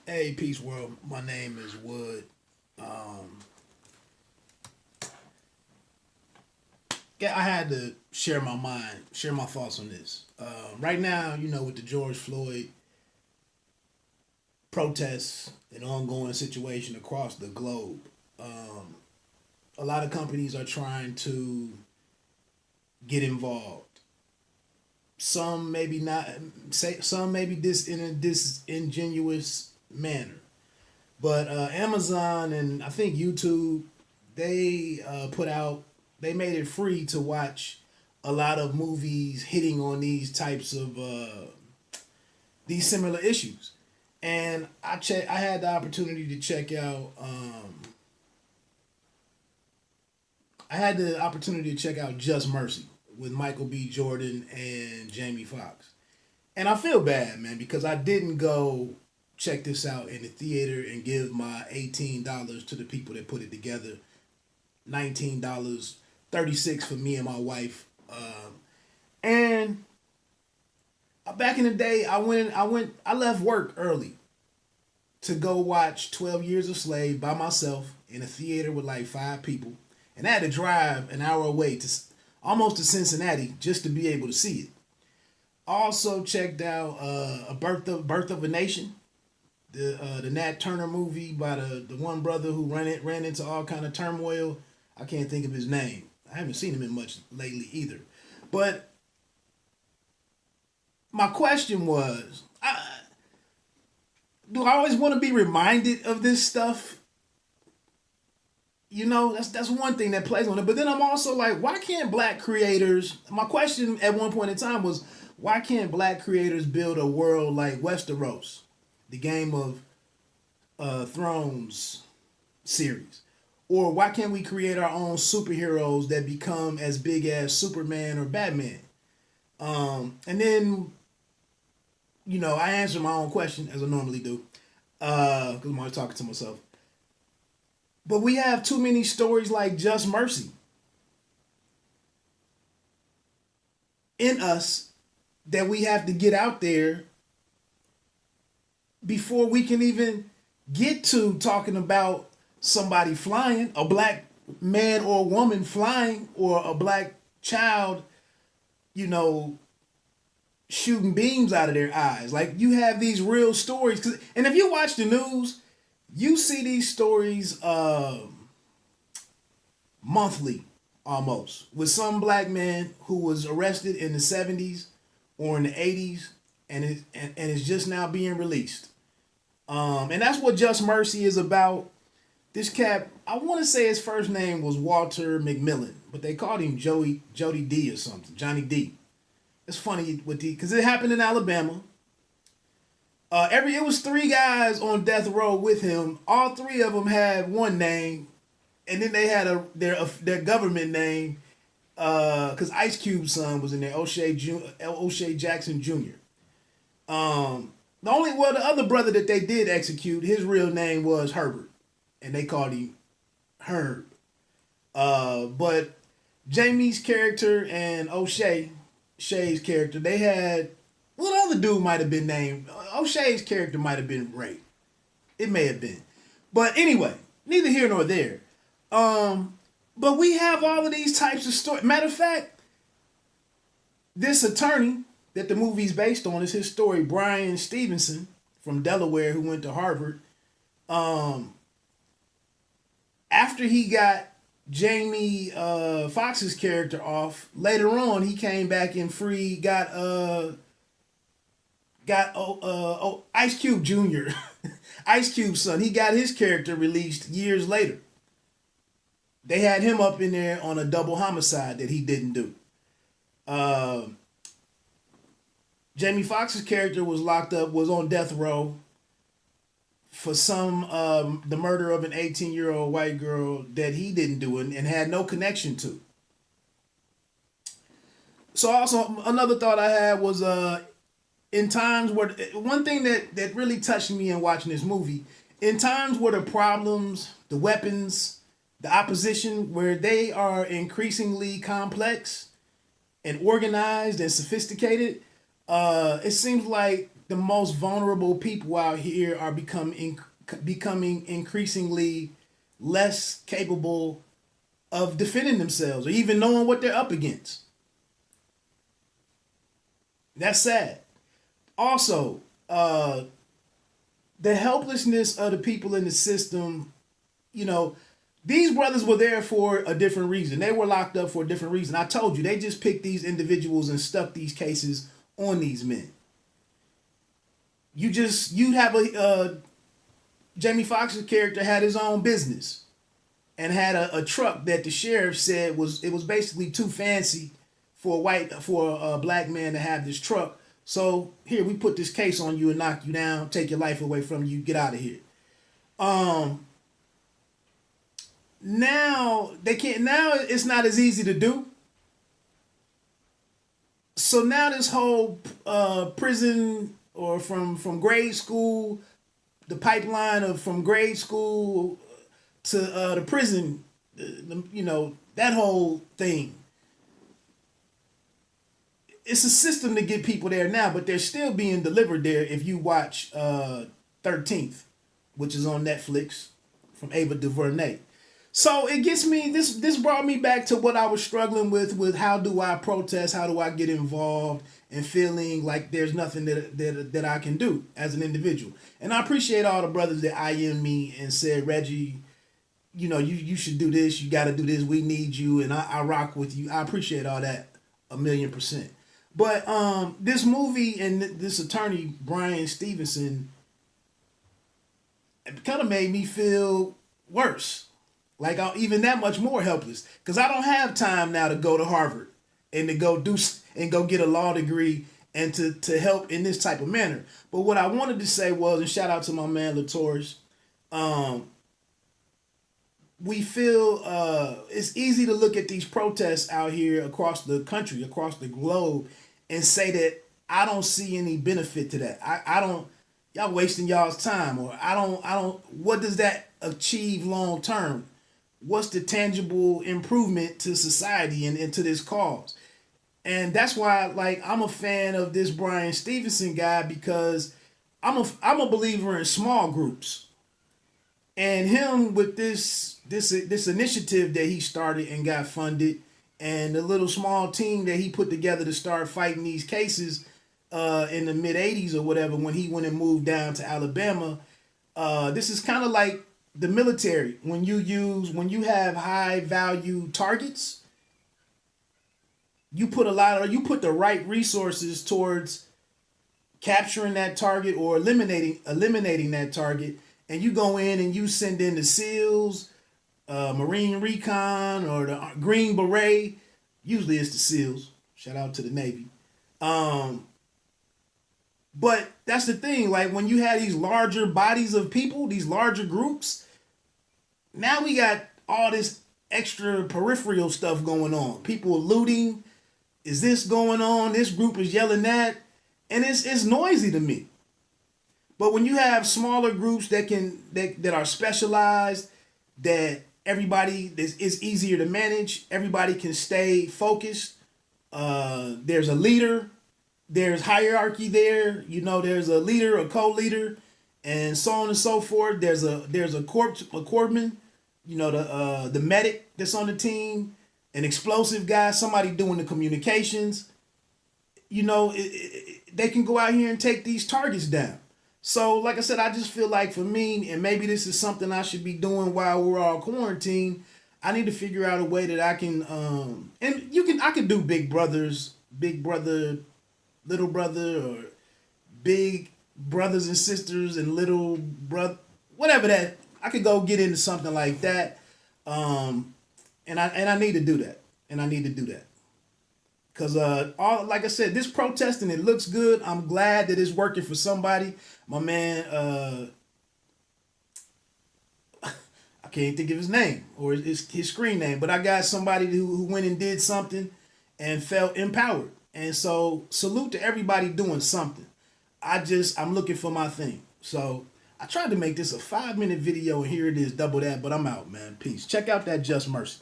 Hey, peace world. My name is Wood. Um, yeah, I had to share my mind, share my thoughts on this. Right now, with the George Floyd protests and ongoing situation across the globe, um, a lot of companies are trying to get involved. Some maybe not. Say some maybe this in a disingenuous manner. But Amazon and I think YouTube, they put out, they made it free to watch a lot of movies hitting on these types of these similar issues. And I had the opportunity to check out. I had the opportunity to check out Just Mercy with Michael B. Jordan and Jamie Foxx. And I feel bad, man, because I didn't go check this out in the theater and give my $18 to the people that put it together. $19, 36 for me and my wife. And back in the day, I left work early to go watch 12 Years a Slave by myself in a theater with like five people. And I had to drive an hour away to almost to Cincinnati just to be able to see it. Also checked out a Birth of a Nation, the Nat Turner movie by the one brother who ran into all kind of turmoil. I can't think of his name. I haven't seen him in much lately either. But my question was, do I always want to be reminded of this stuff? That's one thing that plays on it. But then I'm also like, why can't black creators? My question at one point in time was, why can't black creators build a world like Westeros, the Game of Thrones series? Or why can't we create our own superheroes that become as big as Superman or Batman? And then, I answer my own question as I normally do, because I'm always talking to myself. But we have too many stories like Just Mercy in us that we have to get out there before we can even get to talking about somebody flying, a black man or woman flying, or a black child, you know, shooting beams out of their eyes. Like you have these real stories. And if you watch the news, you see these stories monthly almost with some black man who was arrested in the 70s or in the 80s and is just now being released. And that's what Just Mercy is about. This cat, I want to say his first name was Walter McMillan, but they called him Jody D or something, Johnny D. It's funny with D because it happened in Alabama. It was three guys on death row with him. All three of them had one name, and then they had their government name because Ice Cube's son was in there, O'Shea Jackson Jr. The other brother that they did execute, his real name was Herbert, and they called him Herb. But Jamie's character and Shay's character, they had what other dude might have been named? O'Shea's character might have been Ray. It may have been, but anyway, neither here nor there. But we have all of these types of stories. Matter of fact, this attorney that the movie's based on is his story, Brian Stevenson from Delaware, who went to Harvard. After he got Jamie Foxx's character off, later on he came back and got Ice Cube Jr. Ice Cube's son. He got his character released years later. They had him up in there on a double homicide that he didn't do. Jamie Foxx's character was locked up, was on death row for the murder of an 18-year-old white girl that he didn't do and had no connection to. So also another thought I had was in times where one thing that really touched me in watching this movie, in times where the problems, the weapons, the opposition, where they are increasingly complex and organized and sophisticated, it seems like the most vulnerable people out here are becoming increasingly less capable of defending themselves or even knowing what they're up against. That's sad. Also, the helplessness of the people in the system, you know, these brothers were there for a different reason. They were locked up for a different reason. I told you, they just picked these individuals and stuck these cases on these men. You have Jamie Foxx's character had his own business and had a truck that the sheriff said was basically too fancy for a black man to have this truck. So here, we put this case on you and knock you down, take your life away from you, get out of here. Now they can't. Now it's not as easy to do. So now this whole prison or from grade school, the pipeline of from grade school to the prison, that whole thing. It's a system to get people there now, but they're still being delivered there. If you watch 13th, which is on Netflix, from Ava DuVernay. So it gets me, this brought me back to what I was struggling with how do I protest, how do I get involved, and feeling like there's nothing that I can do as an individual. And I appreciate all the brothers that IM'd me and said, Reggie, you should do this, you got to do this, we need you, and I rock with you. I appreciate all that 1,000,000%. But this movie and this attorney, Brian Stevenson, it kind of made me feel worse. Like I'm even that much more helpless. Because I don't have time now to go to Harvard and to go get a law degree and to help in this type of manner. But what I wanted to say was, and shout out to my man Latoris, we feel it's easy to look at these protests out here across the country, across the globe, and say that I don't see any benefit to that. I don't, y'all wasting y'all's time, or I don't, what does that achieve long term? What's the tangible improvement to society and to this cause? And that's why, like, I'm a fan of this Brian Stevenson guy, because I'm a believer in small groups. And him with this initiative that he started and got funded, and the little small team that he put together to start fighting these cases in the mid 80s or whatever, when he went and moved down to Alabama. This is kind of like the military. When you have high value targets, you put the right resources towards capturing that target or eliminating that target, and you go in and you send in the SEALs, Marine Recon, or the Green Beret. Usually it's the SEALs. Shout out to the Navy. But that's the thing. Like, when you have these larger bodies of people, these larger groups, now we got all this extra peripheral stuff going on. People are looting. Is this going on? This group is yelling that. And it's noisy to me. But when you have smaller groups that are specialized, that everybody is easier to manage, everybody can stay focused. There's a leader, there's hierarchy there. There's a leader, a co-leader, and so on and so forth. There's a corpsman, the medic that's on the team, an explosive guy, somebody doing the communications. They can go out here and take these targets down. So, like I said, I just feel like, for me, and maybe this is something I should be doing while we're all quarantined, I need to figure out a way that I can, I can do big brother, little brother, or big brothers and sisters and little brother, whatever that. I could go get into something like that, and I need to do that, because like I said, this protesting, it looks good. I'm glad that it's working for somebody. My man, I can't think of his name or his screen name, but I got somebody who went and did something and felt empowered. And so, salute to everybody doing something. I'm looking for my thing. So I tried to make this a 5-minute video, and here it is, double that, but I'm out, man. Peace. Check out that Just Mercy.